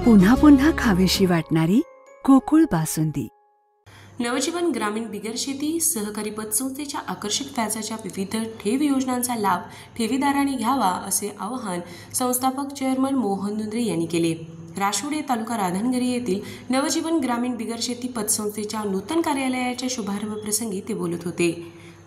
पुन्हा पुन्हा खावीशी वाटणारी गोकुळ बासुंदी। नवजीवन ग्रामीण बिगर शेती सहकारी पतसंस्थेच्या आकर्षक व्याजाच्या विविध ठेव योजनांचा लाभ ठेवीदारांनी घ्यावा असे आवाहन संस्थापक चेअरमन मोहन धुंद्रे यांनी केले। राशोडे तालुका राधानगरी येथील नवजीवन ग्रामीण बिगर शेती पतसंस्थेच्या नूतन कार्यालयाच्या शुभारंभ प्रसंगी ते बोलत होते।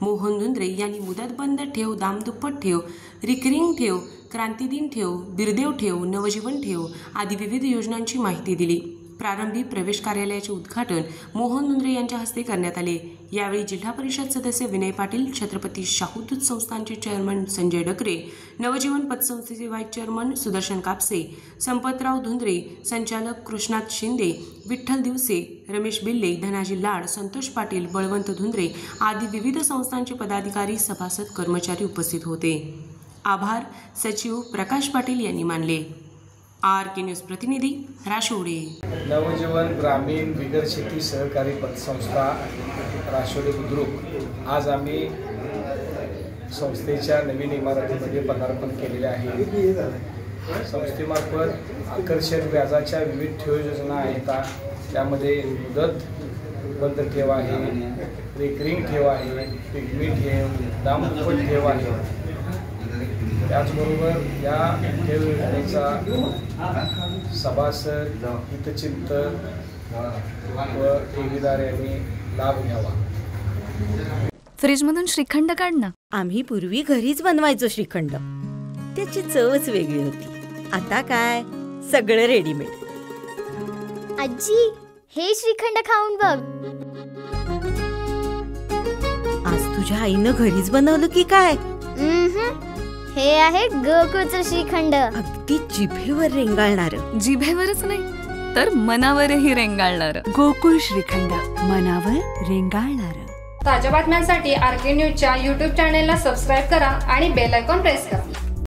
मोहन धुंद्रे यांनी मुदतबंद ठेव, दामदुप्पट ठेव, रिकरिंग ठेव, क्रांतिदिन ठेव, बिरदेव ठेव, नवजीवन ठेव आदी विविध योजनांची माहिती दिली। प्रारंभी प्रवेश कार्यालयाचे उद्घाटन मोहन धुंद्रे यांच्या हस्ते करण्यात आले। यावेळी जिल्हा परिषद सदस्य विनय पाटील, छत्रपती शाहू दूध संस्थानचे चेअरमन संजय डकरे, नवजीवन पतसंस्थेचे व्हाईस चेअरमन सुदर्शन कापसे, संपतराव धुंद्रे, संचालक कृष्णात शिंदे, विठ्ठल दिवसे, रमेश बिल्ले, धनाजी लाड, संतोष पाटील, बळवंत धुंद्रे आदी विविध संस्थांचे पदाधिकारी, सभासद, कर्मचारी उपस्थित होते। आभार सचिव प्रकाश पाटील यांनी मानले। RK न्यूज प्रतिनिधी राशोडे। नवजीवन ग्रामीण बिगर शेती सहकारी पतसंस्था राशोडे बुद्रुक आज आम्ही संस्थेच्या नवीन इमारतीमध्ये पदार्पण केलेले आहे। संस्थेमार्फत आकर्षक व्याजाच्या विविध ठेव योजना आहेत। त्यामध्ये मुदत बंद ठेव आहे, रिकरिंग ठेव आहे, पिगमी ठेव, दामदुप्पट ठेव आहे। त्याचबरोबर या ठेव योजनेचा सभासद, हितचिंतक व ठेवीदार यांनी लाभ घ्यावा। फ्रीजमधून श्रीखंड काढ ना। आम्ही पूर्वी घरीच बनवायचो श्रीखंड, त्याची चवच वेगळी होती। आता काय सगळं रेडीमेड। आजी, हे श्रीखंड खाऊन बघ। आज तुझ्या आईनं घरीच बनवलं की काय? हे आहे गोकुळचं श्रीखंड। अगदी जिभेवर रेंगाळणार। जिभेवरच नाही तर मनावरही रेंगाळणार। गोकुळ श्रीखंड, मनावर रेंगाळणार। ताज्या बातम्यांसाठी RK न्यूजच्या YouTube चॅनेलला सबस्क्राईब करा आणि बेल आयकॉन प्रेस करा।